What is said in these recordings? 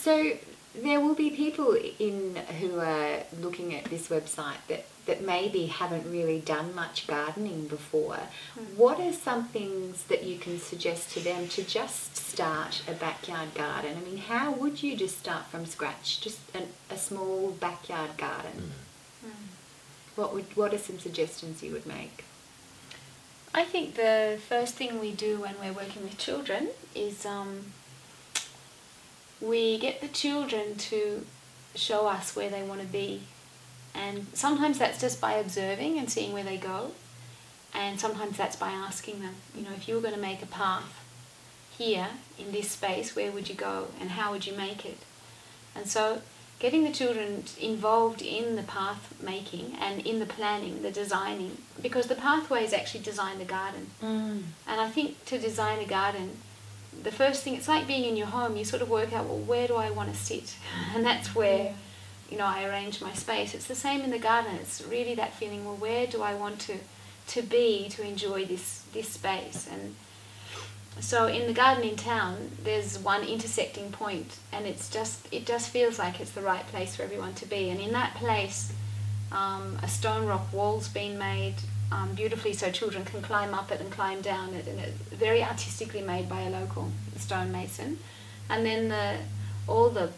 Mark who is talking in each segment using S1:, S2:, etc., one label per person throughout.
S1: So there will be people who are looking at this website that maybe haven't really done much gardening before. What are some things that you can suggest to them to just start a backyard garden? I mean, how would you just start from scratch, just a small backyard garden? What are some suggestions you would make?
S2: I think the first thing we do when we're working with children is we get the children to show us where they want to be. And sometimes that's just by observing and seeing where they go. And sometimes that's by asking them, if you were going to make a path here in this space, where would you go and how would you make it? And so getting the children involved in the path making and in the planning, the designing, because the pathways actually design the garden. And I think to design a garden, the first thing, it's like being in your home, you sort of work out, well, where do I want to sit? And that's where, I arrange my space. It's the same in the garden. It's really that feeling, well, where do I want to be to enjoy this space? And so in the garden in town, there's one intersecting point, and it just feels like it's the right place for everyone to be. And in that place, a stone rock wall's been made beautifully so children can climb up it and climb down it, and it's very artistically made by a local stonemason. And then all the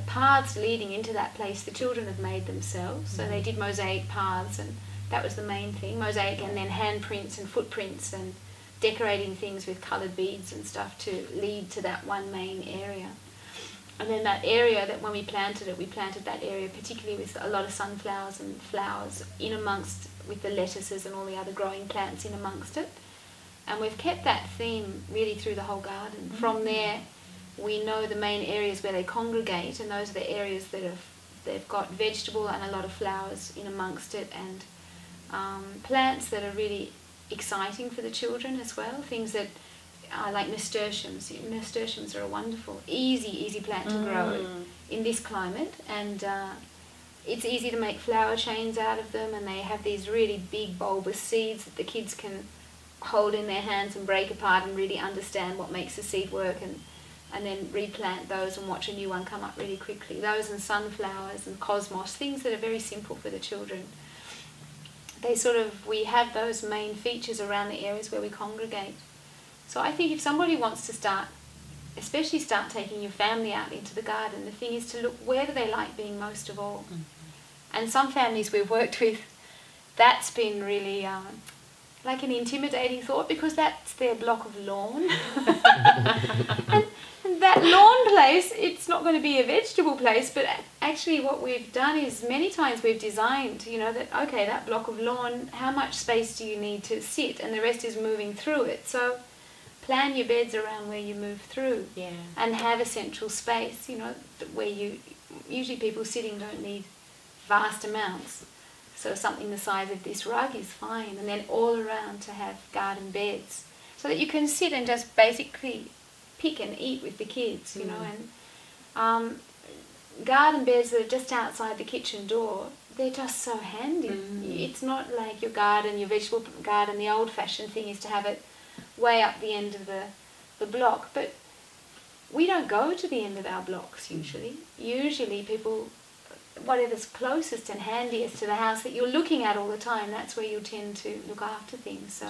S2: paths leading into that place, the children have made themselves. So they did mosaic paths, and that was the main thing, mosaic, and then handprints and footprints and decorating things with coloured beads and stuff to lead to that one main area. And then that area, that when we planted that area particularly with a lot of sunflowers and flowers in amongst, with the lettuces and all the other growing plants in amongst it. And we've kept that theme really through the whole garden. From there, we know the main areas where they congregate, and those are the areas that they've got vegetable and a lot of flowers in amongst it, and plants that are really exciting for the children as well. Things that are like nasturtiums. Nasturtiums are a wonderful, easy plant to grow in this climate, and it's easy to make flower chains out of them, and they have these really big bulbous seeds that the kids can hold in their hands and break apart and really understand what makes the seed work, and then replant those and watch a new one come up really quickly. Those and sunflowers and cosmos, things that are very simple for the children. We have those main features around the areas where we congregate. So I think if somebody wants to start taking your family out into the garden, the thing is to look, where do they like being most of all? And some families we've worked with, that's been really like an intimidating thought, because that's their block of lawn. and that lawn place, it's not going to be a vegetable place, but actually what we've done is many times we've designed, that block of lawn, how much space do you need to sit, and the rest is moving through it. So plan your beds around where you move through, and have a central space, where usually people sitting don't need vast amounts. So something the size of this rug is fine, and then all around to have garden beds, so that you can sit and just basically pick and eat with the kids, and garden beds that are just outside the kitchen door, they're just so handy. It's not like your vegetable garden, the old-fashioned thing is to have it way up the end of the block, but we don't go to the end of our blocks usually. Usually people, whatever's closest and handiest to the house that you're looking at all the time, that's where you tend to look after things. So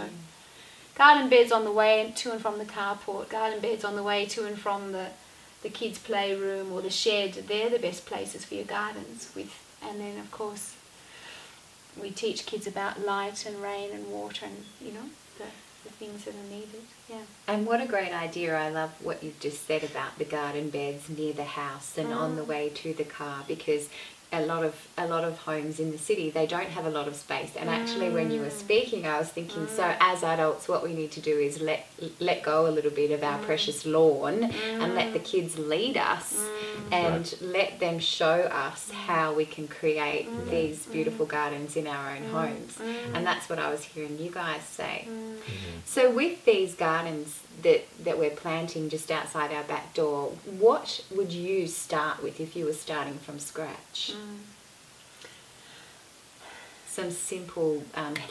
S2: garden beds on the way to and from the carport, garden beds on the way to and from the kids' playroom or the shed, they're the best places for your gardens. And then of course we teach kids about light and rain and water and the things that are needed.
S1: And what a great idea. I love what you've just said about the garden beds near the house and on the way to the car, because a lot of homes in the city, they don't have a lot of space. And actually when you were speaking, I was thinking, so as adults, what we need to do is let go a little bit of our precious lawn and let the kids lead us and let them show us how we can create these beautiful gardens in our own homes. And that's what I was hearing you guys say. So with these gardens that we're planting just outside our back door, what would you start with if you were starting from scratch? Some simple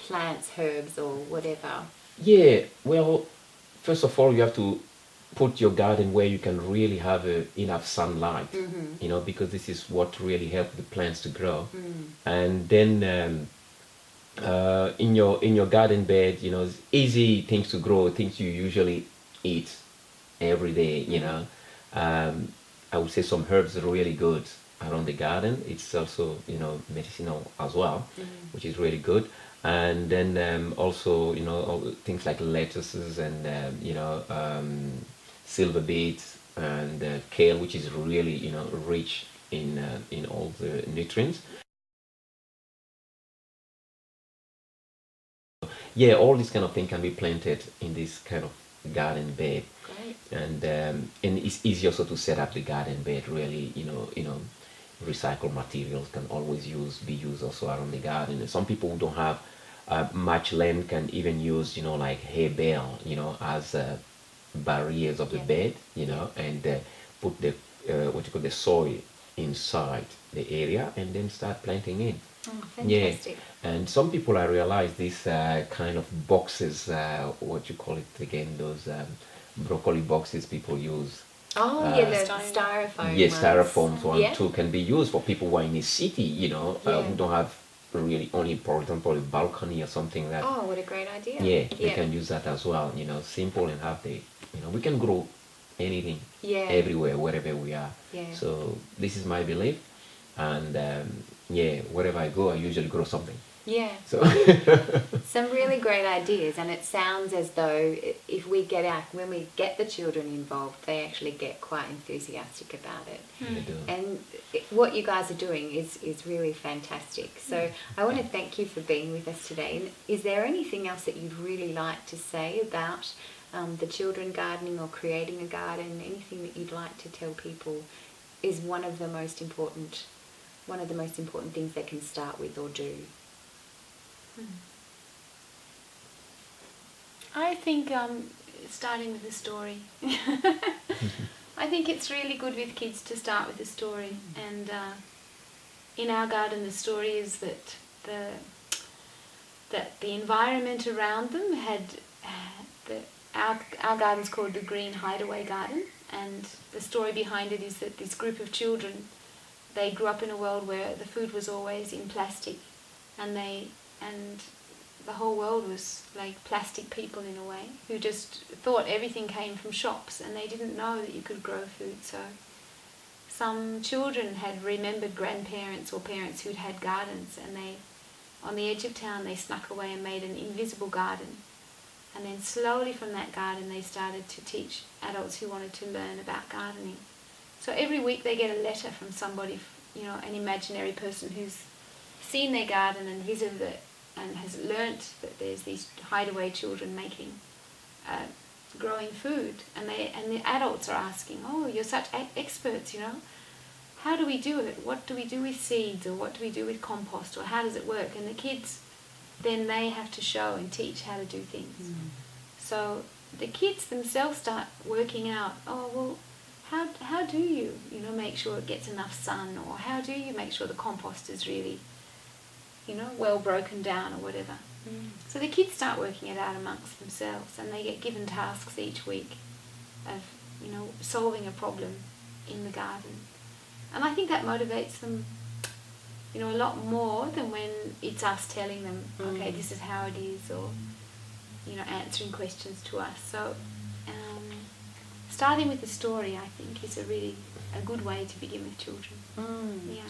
S1: plants, herbs or whatever.
S3: Yeah, well, first of all, you have to put your garden where you can really have enough sunlight,
S1: Mm-hmm.
S3: you know, because this is what really helps the plants to grow.
S1: Mm.
S3: And then in your garden bed, you know, easy things to grow, things you usually eat every day, you know. I would say some herbs are really good around the garden. It's also, you know, medicinal as well, which is really good. And then also, you know, all things like lettuces and you know, silver beets and kale, which is really, you know, rich in all the nutrients. Yeah, all this kind of thing can be planted in this kind of garden bed.
S1: Great.
S3: And it's easy also to set up the garden bed. Really, you know, recycled materials can always be used also around the garden. And some people who don't have much land can even use, you know, like hay bale, you know, as barriers of the
S1: Yeah.
S3: bed, you know, and put the what you call the soil inside the area, and then start planting in.
S1: Oh,
S3: Yeah,
S1: fantastic.
S3: and some people I realize these kind of boxes, what you call it again, those broccoli boxes people use.
S1: Oh, yeah, the
S2: Styrofoam.
S1: styrofoam
S3: Yes,
S1: ones.
S3: styrofoams one
S1: Yeah.
S3: too can be used for people who are in a city, you know,
S1: Yeah.
S3: who don't have really only, for example, a balcony or something that.
S1: Oh, what a great idea.
S3: Yeah, they can use that as well. You know, simple and have the, you know, we can grow anything,
S1: Yeah.
S3: everywhere, wherever we are.
S1: Yeah.
S3: So this is my belief, and yeah, wherever I go, I usually grow something.
S1: Yeah.
S3: So
S1: Some really great ideas, and it sounds as though if we when we get the children involved, they actually get quite enthusiastic about it.
S3: they do.
S1: And what you guys are doing is really fantastic. So I want to thank you for being with us today. And is there anything else that you'd really like to say about the children gardening or creating a garden? Anything that you'd like to tell people is one of the most important things they can start with or do?
S2: I think starting with a story. I think it's really good with kids to start with a story. And in our garden, the story is that the environment around them had our garden's called the Green Hideaway Garden, and the story behind it is that this group of children, they grew up in a world where the food was always in plastic, and the whole world was like plastic people in a way, who just thought everything came from shops, and they didn't know that you could grow food. So some children had remembered grandparents or parents who'd had gardens, and they, on the edge of town, they snuck away and made an invisible garden. And then slowly from that garden they started to teach adults who wanted to learn about gardening. So every week they get a letter from somebody, you know, an imaginary person who's seen their garden and visited it and has learnt that there's these hideaway children making, growing food. And the adults are asking, oh, you're such experts, you know. How do we do it? What do we do with seeds, or what do we do with compost, or how does it work? And the kids, then they have to show and teach how to do things. So the kids themselves start working out, oh, well, how do you know, make sure it gets enough sun, or how do you make sure the compost is really, you know, well broken down or whatever. So the kids start working it out amongst themselves, and they get given tasks each week of, you know, solving a problem in the garden. And I think that motivates them, you know, a lot more than when it's us telling them, okay, this is how it is, or, you know, answering questions to us. So starting with the story, I think, is a good way to begin with children. Yeah.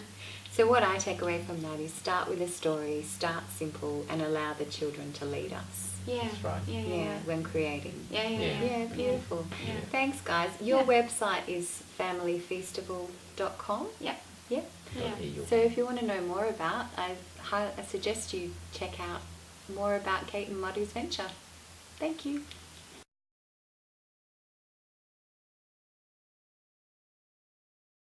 S1: So what I take away from that is start with a story, start simple, and allow the children to lead us.
S2: Yeah.
S3: That's right.
S2: Yeah.
S1: When creating.
S2: Yeah.
S1: Yeah, beautiful.
S2: Yeah.
S1: Thanks, guys. Your website is familyfeastival.com.
S2: Yeah.
S1: Yep.
S2: Yeah.
S1: So if you want to know more about, I suggest you check out more about Kate and Madu's venture. Thank you.